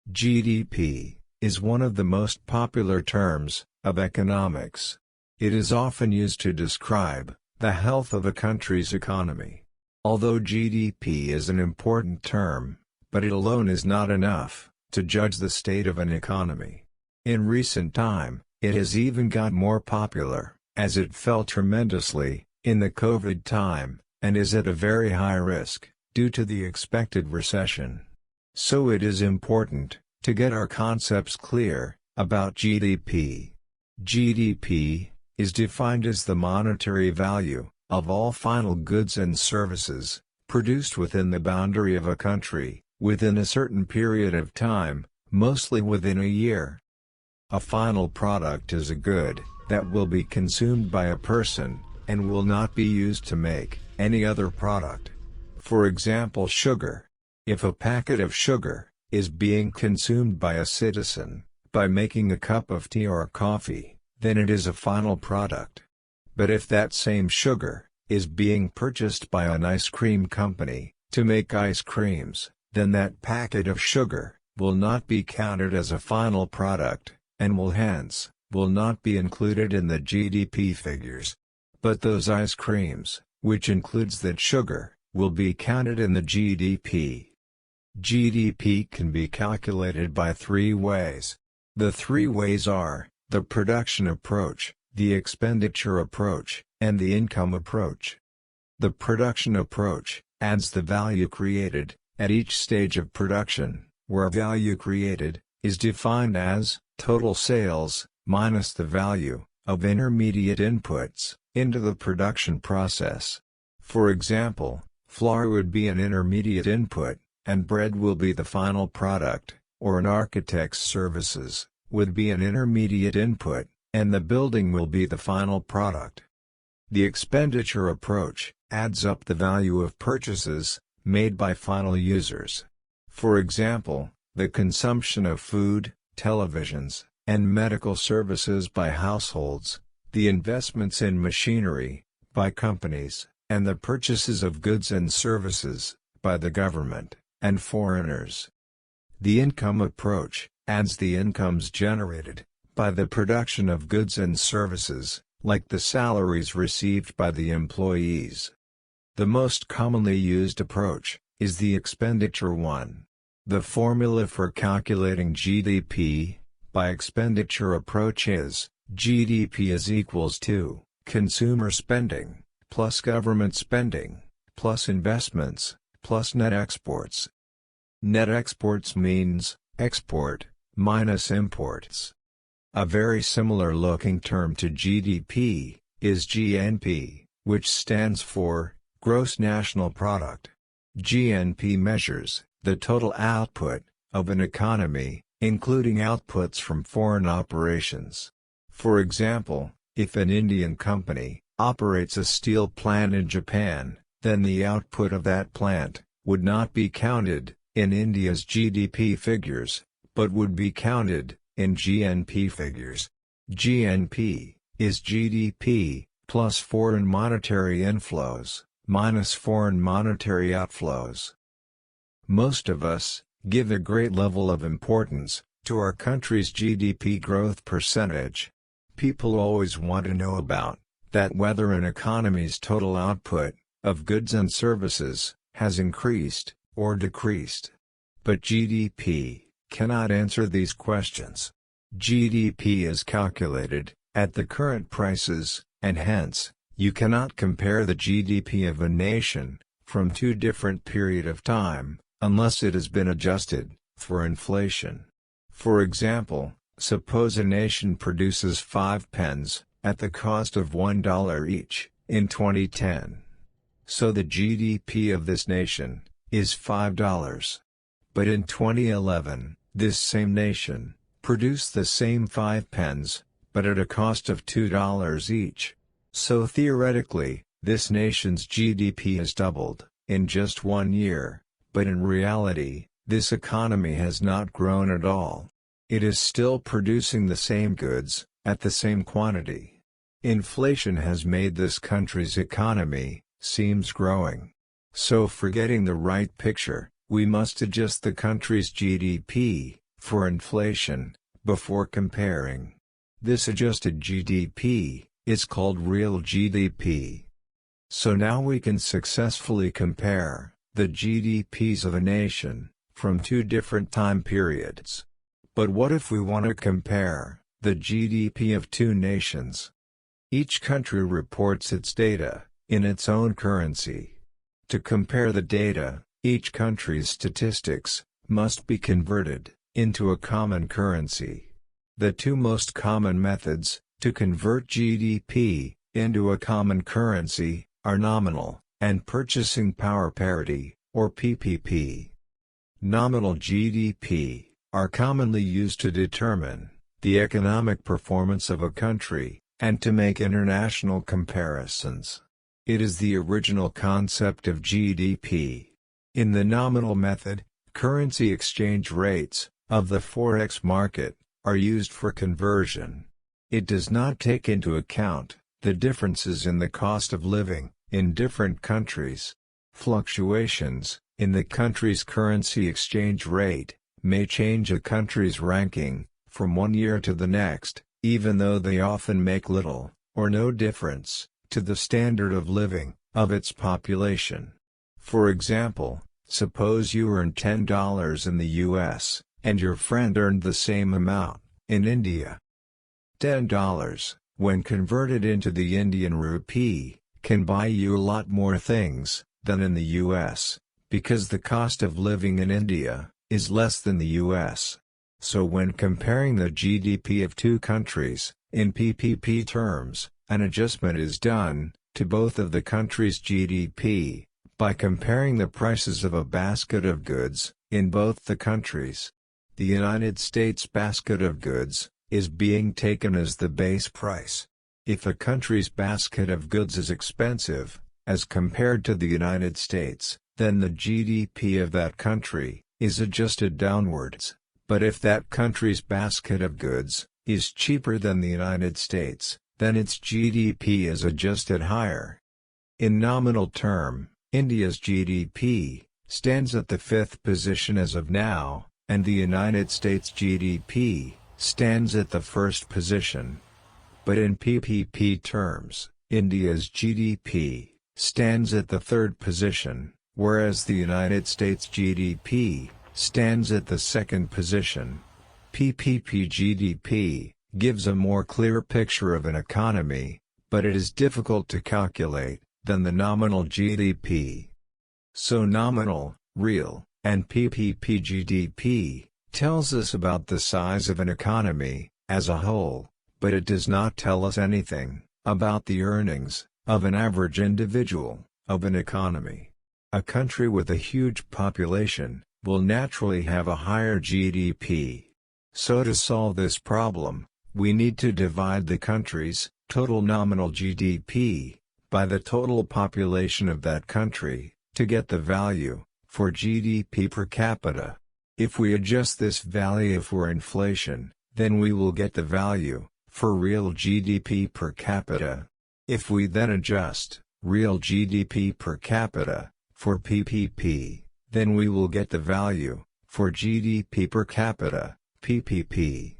GDP is one of the most popular terms of economics. It is often used to describe the health of a country's economy. Although GDP is an important term, but it alone is not enough to judge the state of an economy. In recent time, it has even got more popular, as it fell tremendously in the COVID time, and is at a very high risk due to the expected recession. So it is important to get our concepts clear about GDP. GDP is defined as the monetary value of all final goods and services produced within the boundary of a country, within a certain period of time, mostly within a year. A final product is a good that will be consumed by a person and will not be used to make any other product. For example, sugar. If a packet of sugar is being consumed by a citizen by making a cup of tea or coffee, then it is a final product. But if that same sugar is being purchased by an ice cream company to make ice creams, then that packet of sugar will not be counted as a final product, and will hence not be included in the GDP figures. But those ice creams, which includes that sugar, will be counted in the GDP. GDP can be calculated by three ways. The three ways are the production approach, the expenditure approach, and the income approach. The production approach adds the value created at each stage of production, where value created is defined as total sales minus the value of intermediate inputs into the production process. For example, flour would be an intermediate input, and bread will be the final product, or an architect's services would be an intermediate input, and the building will be the final product. The expenditure approach adds up the value of purchases made by final users. For example, the consumption of food, televisions, and medical services by households, the investments in machinery by companies, and the purchases of goods and services by the government and foreigners. The income approach adds the incomes generated by the production of goods and services, like the salaries received by the employees. The most commonly used approach is the expenditure one. The formula for calculating GDP by expenditure approach is GDP is equals to consumer spending plus government spending plus investments plus net exports. Net exports means export minus imports. A very similar looking term to GDP is GNP, which stands for Gross National Product. GNP measures the total output of an economy, including outputs from foreign operations. For example, if an Indian company operates a steel plant in Japan, then the output of that plant would not be counted in India's GDP figures, but would be counted in GNP figures. GNP is GDP plus foreign monetary inflows minus foreign monetary outflows. Most of us give a great level of importance to our country's GDP growth percentage. People always want to know about that, whether an economy's total output of goods and services has increased or decreased. But GDP cannot answer these questions. GDP is calculated at the current prices, and hence, you cannot compare the GDP of a nation from two different periods of time, unless it has been adjusted for inflation. For example, suppose a nation produces 5 pens at the cost of $1 each in 2010. So the GDP of this nation is $5. But in 2011, this same nation produced the same 5 pens, but at a cost of $2 each. So theoretically, this nation's GDP has doubled in just 1 year, but in reality, this economy has not grown at all. It is still producing the same goods at the same quantity. Inflation has made this country's economy seems growing. So for getting the right picture, we must adjust the country's GDP for inflation, before comparing. This adjusted GDP is called real GDP. So now we can successfully compare the GDPs of a nation from two different time periods. But what if we want to compare the GDP of two nations? Each country reports its data in its own currency. To compare the data, each country's statistics must be converted into a common currency. The two most common methods to convert GDP into a common currency are nominal and purchasing power parity, or PPP. Nominal GDP are commonly used to determine the economic performance of a country and to make international comparisons. It is the original concept of GDP. In the nominal method, currency exchange rates of the forex market are used for conversion. It does not take into account the differences in the cost of living in different countries. Fluctuations in the country's currency exchange rate may change a country's ranking from one year to the next, even though they often make little or no difference to the standard of living of its population. For example, suppose you earn $10 in the US, and your friend earned the same amount in India. $10, when converted into the Indian rupee, can buy you a lot more things than in the US, because the cost of living in India is less than the US. So when comparing the GDP of two countries, in PPP terms, an adjustment is done to both of the countries' GDP by comparing the prices of a basket of goods in both the countries. The United States basket of goods is being taken as the base price. If a country's basket of goods is expensive, as compared to the United States, then the GDP of that country is adjusted downwards. But if that country's basket of goods is cheaper than the United States, then its GDP is adjusted higher. In nominal term, India's GDP stands at the 5th position as of now, and the United States GDP stands at the 1st position. But in PPP terms, India's GDP stands at the 3rd position, whereas the United States GDP stands at the 2nd position. PPP GDP gives a more clear picture of an economy, but it is difficult to calculate than the nominal GDP. So nominal, real, and PPP GDP tells us about the size of an economy as a whole, but it does not tell us anything about the earnings of an average individual of an economy. A country with a huge population will naturally have a higher GDP. So to solve this problem, we need to divide the country's total nominal GDP by the total population of that country to get the value for GDP per capita. If we adjust this value for inflation, then we will get the value for real GDP per capita. If we then adjust real GDP per capita for PPP, then we will get the value for GDP per capita, PPP.